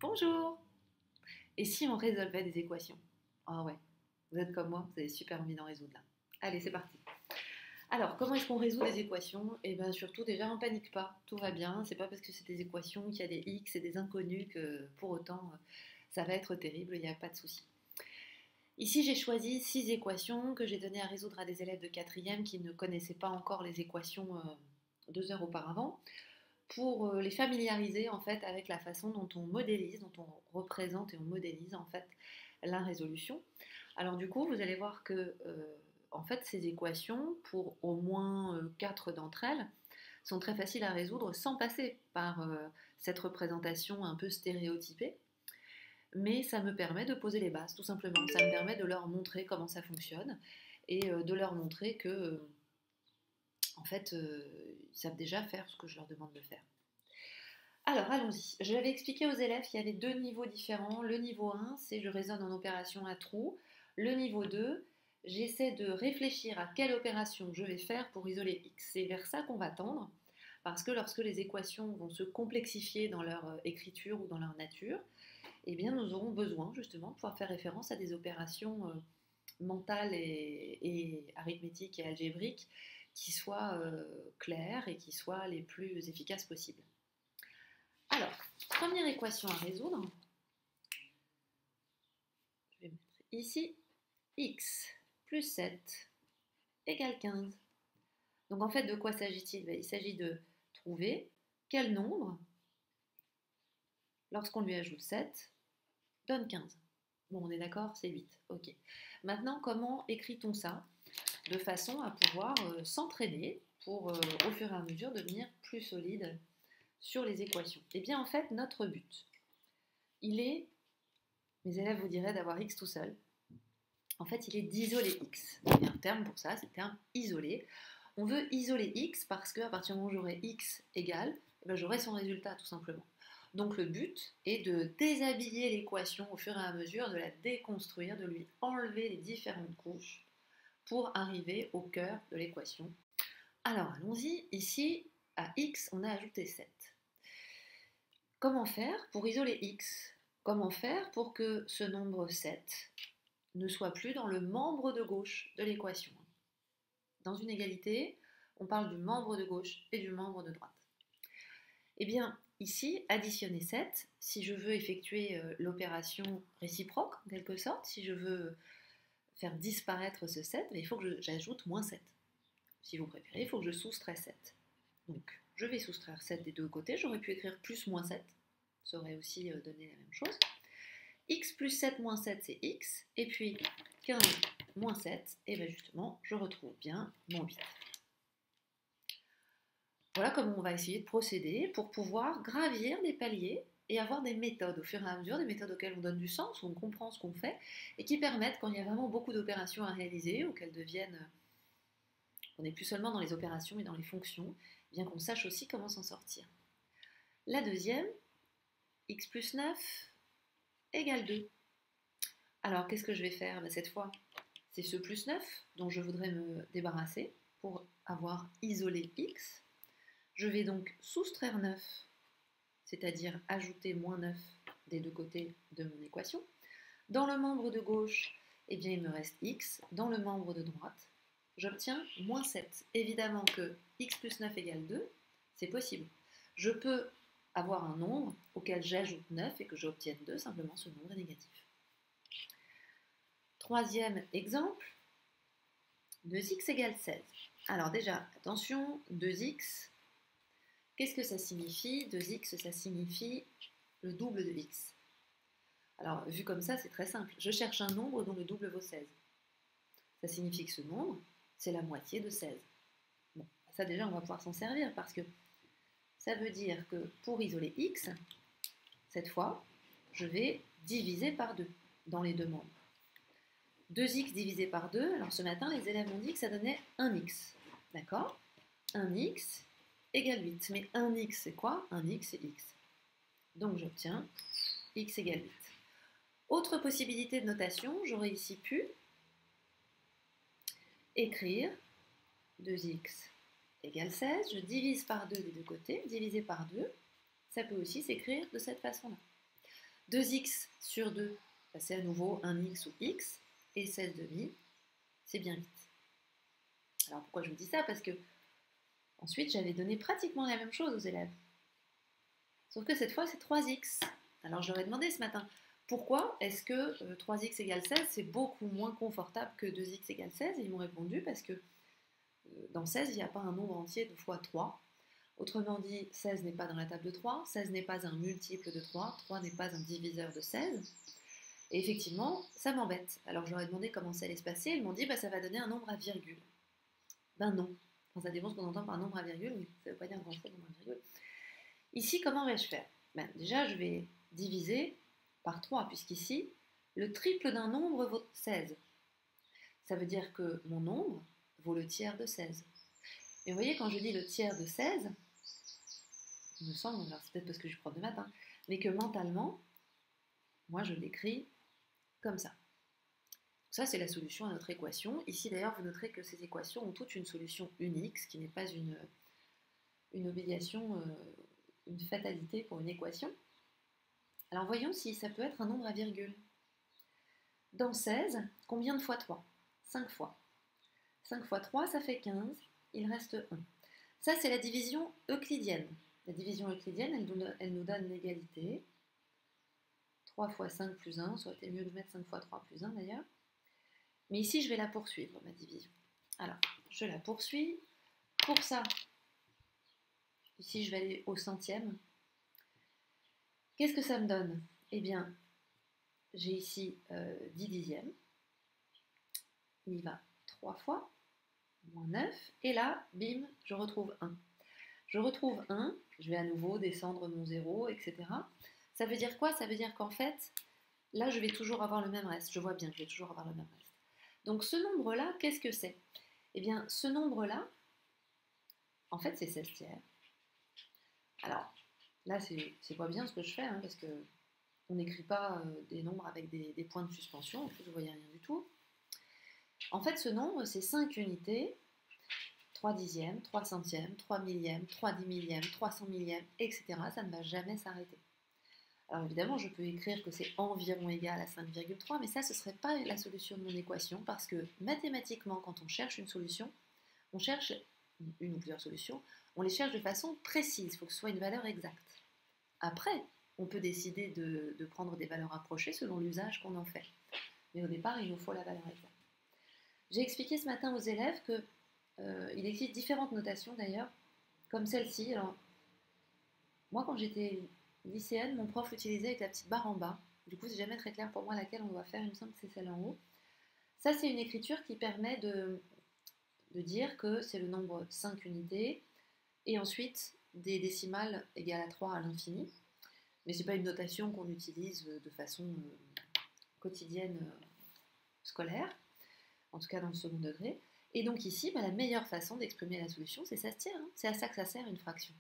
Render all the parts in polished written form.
Bonjour! Et si on résolvait des équations? Ah ouais, vous êtes comme moi, vous avez super envie d'en résoudre là. Allez, c'est parti. Alors, comment est-ce qu'on résout des équations? Eh bien, surtout, déjà, on panique pas, tout va bien. C'est pas parce que c'est des équations qu'il y a des x et des inconnus que pour autant ça va être terrible, il n'y a pas de souci. Ici, j'ai choisi 6 équations que j'ai données à résoudre à des élèves de 4e qui ne connaissaient pas encore les équations 2 heures auparavant, pour les familiariser en fait avec la façon dont on modélise, dont on représente et on modélise en fait la résolution. Alors du coup, vous allez voir que en fait ces équations, pour au moins 4 d'entre elles, sont très faciles à résoudre sans passer par cette représentation un peu stéréotypée. Mais ça me permet de poser les bases, tout simplement. Ça me permet de leur montrer comment ça fonctionne et de leur montrer que, en fait, ils savent déjà faire ce que je leur demande de faire. Alors, allons-y. Je l'avais expliqué aux élèves qu'il y avait 2 niveaux différents. Le niveau 1, c'est je raisonne en opération à trous. Le niveau 2, j'essaie de réfléchir à quelle opération je vais faire pour isoler x. C'est vers ça qu'on va tendre, parce que lorsque les équations vont se complexifier dans leur écriture ou dans leur nature, eh bien, nous aurons besoin justement de pouvoir faire référence à des opérations mentales et arithmétiques et algébriques qui soient claires et qui soient les plus efficaces possibles. Alors, première équation à résoudre, je vais mettre ici x plus 7 égale 15. Donc en fait, de quoi s'agit-il? Il s'agit de trouver quel nombre, lorsqu'on lui ajoute 7, donne 15. Bon, on est d'accord, c'est 8. Ok. Maintenant, comment écrit-on ça de façon à pouvoir s'entraîner pour, au fur et à mesure, devenir plus solide sur les équations? Eh bien, en fait, notre but, il est, mes élèves vous diraient d'avoir x tout seul. En fait, il est d'isoler x. Il y a un terme pour ça, c'est le terme isolé. On veut isoler x parce qu'à partir du moment où j'aurai x égale, j'aurai son résultat tout simplement. Donc le but est de déshabiller l'équation au fur et à mesure, de la déconstruire, de lui enlever les différentes couches pour arriver au cœur de l'équation. Alors allons-y, ici à x on a ajouté 7. Comment faire pour isoler x? Comment faire pour que ce nombre 7 ne soit plus dans le membre de gauche de l'équation? Dans une égalité, on parle du membre de gauche et du membre de droite. Eh bien, ici, additionner 7, si je veux effectuer l'opération réciproque, en quelque sorte, si je veux faire disparaître ce 7, il faut que j'ajoute moins 7. Si vous préférez, il faut que je soustrais 7. Donc, je vais soustraire 7 des deux côtés. J'aurais pu écrire plus moins 7. Ça aurait aussi donné la même chose. X plus 7 moins 7, c'est x. Et puis, 15 moins 7, et bien justement, je retrouve bien mon 8. Voilà comment on va essayer de procéder pour pouvoir gravir des paliers et avoir des méthodes au fur et à mesure, des méthodes auxquelles on donne du sens, où on comprend ce qu'on fait, et qui permettent, quand il y a vraiment beaucoup d'opérations à réaliser, ou qu'elles deviennent, on n'est plus seulement dans les opérations mais dans les fonctions, bien qu'on sache aussi comment s'en sortir. La deuxième, x plus 9 égale 2. Alors, qu'est-ce que je vais faire? Cette fois, c'est ce plus 9 dont je voudrais me débarrasser pour avoir isolé x. Je vais donc soustraire 9, c'est-à-dire ajouter moins 9 des deux côtés de mon équation. Dans le membre de gauche, eh bien, il me reste x. Dans le membre de droite, j'obtiens moins 7. Évidemment que x plus 9 égale 2, c'est possible. Je peux avoir un nombre auquel j'ajoute 9 et que j'obtienne 2, simplement ce nombre est négatif. Troisième exemple, 2x égale 16. Alors déjà, attention, 2x, qu'est-ce que ça signifie? 2x, ça signifie le double de x. Alors, vu comme ça, c'est très simple. Je cherche un nombre dont le double vaut 16. Ça signifie que ce nombre, c'est la moitié de 16. Bon, ça déjà, on va pouvoir s'en servir parce que ça veut dire que pour isoler x, cette fois, je vais diviser par 2 dans les deux membres. 2x divisé par 2, alors ce matin, les élèves ont dit que ça donnait 1x. D'accord? 1x égale 8. Mais 1x, c'est quoi? 1x, c'est x. Donc j'obtiens x égale 8. Autre possibilité de notation, j'aurais ici pu écrire 2x égale 16. Je divise par 2 des deux côtés. Divisé par 2, ça peut aussi s'écrire de cette façon-là. 2x sur 2, c'est à nouveau un x ou x, et 16 demi, c'est bien 8. Alors pourquoi je vous dis ça? Parce que ensuite j'avais donné pratiquement la même chose aux élèves. Sauf que cette fois c'est 3x. Alors je leur ai demandé ce matin, pourquoi est-ce que 3x égale 16 c'est beaucoup moins confortable que 2x égale 16? Et ils m'ont répondu parce que dans 16 il n'y a pas un nombre entier de fois 3. Autrement dit, 16 n'est pas dans la table de 3, 16 n'est pas un multiple de 3, 3 n'est pas un diviseur de 16. Et effectivement, ça m'embête. Alors je leur ai demandé comment ça allait se passer, ils m'ont dit ça va donner un nombre à virgule. Ben non. Enfin, ça dépend ce qu'on entend par nombre à virgule, mais ça ne veut pas dire grand-chose, nombre à virgule. Ici, comment vais-je faire? Déjà, je vais diviser par 3, puisqu'ici, le triple d'un nombre vaut 16. Ça veut dire que mon nombre vaut le tiers de 16. Et vous voyez, quand je dis le tiers de 16, il me semble, alors c'est peut-être parce que je suis prof de maths, mais que mentalement, moi je l'écris comme ça. Ça, c'est la solution à notre équation. Ici, d'ailleurs, vous noterez que ces équations ont toutes une solution unique, ce qui n'est pas une obligation, une fatalité pour une équation. Alors, voyons si ça peut être un nombre à virgule. Dans 16, combien de fois 3? 5 fois. 5 fois 3, ça fait 15. Il reste 1. Ça, c'est la division euclidienne. La division euclidienne, elle nous donne l'égalité. 3 fois 5 plus 1, ça aurait été mieux de mettre 5 fois 3 plus 1 d'ailleurs. Mais ici, je vais la poursuivre, ma division. Alors, je la poursuis. Pour ça, ici, je vais aller au centième. Qu'est-ce que ça me donne? Eh bien, j'ai ici 10 dixièmes. Il y va 3 fois, moins 9. Et là, bim, je retrouve 1. Je retrouve 1, je vais à nouveau descendre mon 0, etc. Ça veut dire quoi? Ça veut dire qu'en fait, là, je vais toujours avoir le même reste. Je vois bien que je vais toujours avoir le même reste. Donc ce nombre-là, qu'est-ce que c'est? Eh bien, ce nombre-là, en fait, c'est 16 tiers. Alors, là, c'est pas bien ce que je fais, parce que on n'écrit pas des nombres avec des points de suspension. En plus, vous voyez rien du tout. En fait, ce nombre, c'est 5 unités, 3 dixièmes, 3 centièmes, 3 millièmes, 3 dix millièmes, 300 millièmes, etc. Ça ne va jamais s'arrêter. Alors évidemment, je peux écrire que c'est environ égal à 5,3, mais ça, ce ne serait pas la solution de mon équation, parce que mathématiquement, quand on cherche une solution, on cherche une ou plusieurs solutions, on les cherche de façon précise, il faut que ce soit une valeur exacte. Après, on peut décider de prendre des valeurs approchées selon l'usage qu'on en fait. Mais au départ, il nous faut la valeur exacte. J'ai expliqué ce matin aux élèves qu'il existe différentes notations d'ailleurs, comme celle-ci. Alors, moi, quand j'étais lycéenne, mon prof l'utilisait avec la petite barre en bas. Du coup, c'est jamais très clair pour moi laquelle on doit faire. Il me semble que c'est celle en haut. Ça, c'est une écriture qui permet de dire que c'est le nombre 5 unités et ensuite des décimales égales à 3 à l'infini. Mais ce n'est pas une notation qu'on utilise de façon quotidienne scolaire, en tout cas dans le second degré. Et donc ici, la meilleure façon d'exprimer la solution, c'est 16 tiers. C'est à ça que ça sert une fraction.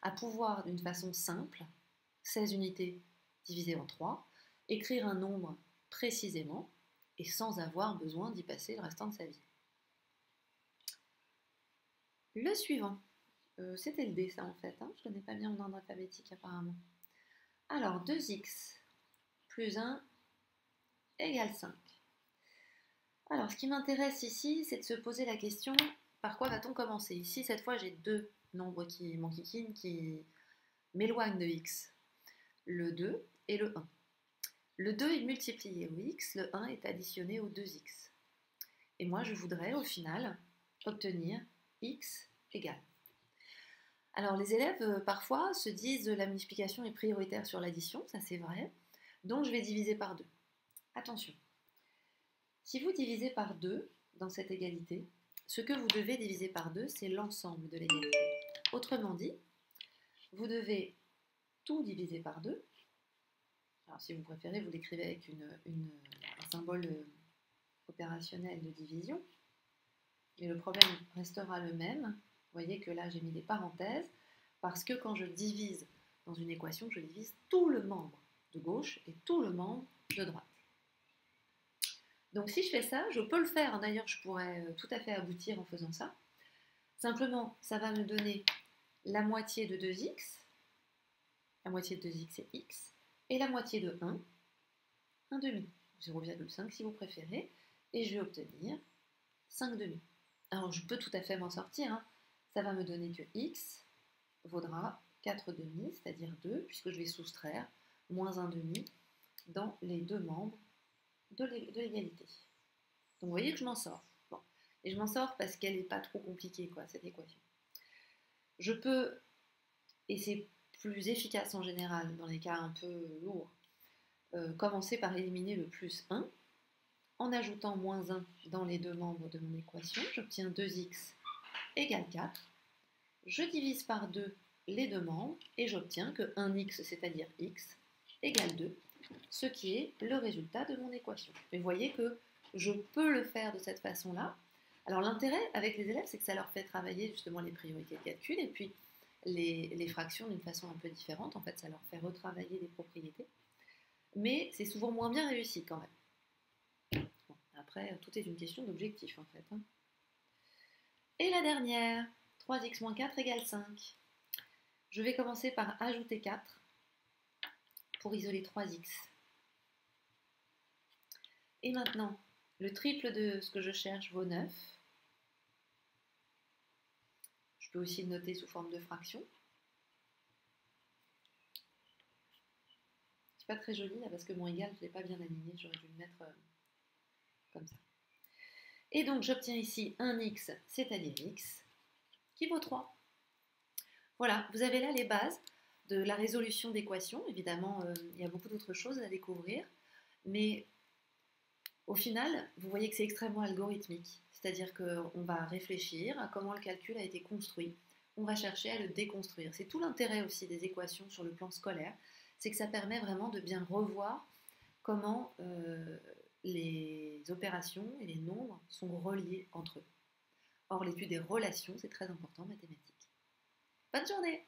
À pouvoir, d'une façon simple, 16 unités divisées en 3, écrire un nombre précisément et sans avoir besoin d'y passer le restant de sa vie. Le suivant, c'était le D ça en fait, je ne connais pas bien mon ordre alphabétique apparemment. Alors 2x plus 1 égale 5. Alors ce qui m'intéresse ici, c'est de se poser la question, par quoi va-t-on commencer? Ici cette fois j'ai deux nombres qui m'enquiquinent, qui m'éloignent de x. Le 2 et le 1. Le 2 est multiplié au x, le 1 est additionné au 2x. Et moi je voudrais au final obtenir x égale. Alors les élèves parfois se disent la multiplication est prioritaire sur l'addition, ça c'est vrai, donc je vais diviser par 2. Attention, si vous divisez par 2 dans cette égalité, ce que vous devez diviser par 2, c'est l'ensemble de l'égalité. Autrement dit, vous devez tout diviser par 2. Alors si vous préférez, vous l'écrivez avec un symbole opérationnel de division, mais le problème restera le même. Vous voyez que là, j'ai mis des parenthèses, parce que quand je divise dans une équation, je divise tout le membre de gauche et tout le membre de droite. Donc si je fais ça, je peux le faire. D'ailleurs, je pourrais tout à fait aboutir en faisant ça. Simplement, ça va me donner la moitié de 2x. La moitié de 2x, c'est x. Et la moitié de 1 demi. 0,5 si vous préférez. Et je vais obtenir 5 demi. Alors je peux tout à fait m'en sortir. Hein. Ça va me donner que x vaudra 4 demi, c'est-à-dire 2, puisque je vais soustraire moins 1 demi dans les deux membres de l'égalité. Donc vous voyez que je m'en sors. Bon. Et je m'en sors parce qu'elle n'est pas trop compliquée, quoi, cette équation. Je peux, et c'est plus efficace en général dans les cas un peu lourds, commencer par éliminer le plus 1. En ajoutant moins 1 dans les deux membres de mon équation, j'obtiens 2x égale 4. Je divise par 2 les deux membres et j'obtiens que 1x, c'est-à-dire x, égale 2, ce qui est le résultat de mon équation. Et vous voyez que je peux le faire de cette façon-là. Alors l'intérêt avec les élèves, c'est que ça leur fait travailler justement les priorités de calcul et puis les fractions d'une façon un peu différente. En fait, ça leur fait retravailler des propriétés. Mais c'est souvent moins bien réussi quand même. Bon, après, tout est une question d'objectif en fait. Hein. Et la dernière, 3x moins 4 égale 5. Je vais commencer par ajouter 4 pour isoler 3x. Et maintenant, le triple de ce que je cherche vaut 9. Je peux aussi le noter sous forme de fraction. C'est pas très joli là parce que mon égal, je ne l'ai pas bien aligné, j'aurais dû le mettre comme ça. Et donc j'obtiens ici un x, c'est-à-dire x, qui vaut 3. Voilà, vous avez là les bases de la résolution d'équations. Évidemment, il y a beaucoup d'autres choses à découvrir, mais au final, vous voyez que c'est extrêmement algorithmique. C'est-à-dire qu'on va réfléchir à comment le calcul a été construit. On va chercher à le déconstruire. C'est tout l'intérêt aussi des équations sur le plan scolaire, c'est que ça permet vraiment de bien revoir comment les opérations et les nombres sont reliés entre eux. Or, l'étude des relations, c'est très important en mathématiques. Bonne journée!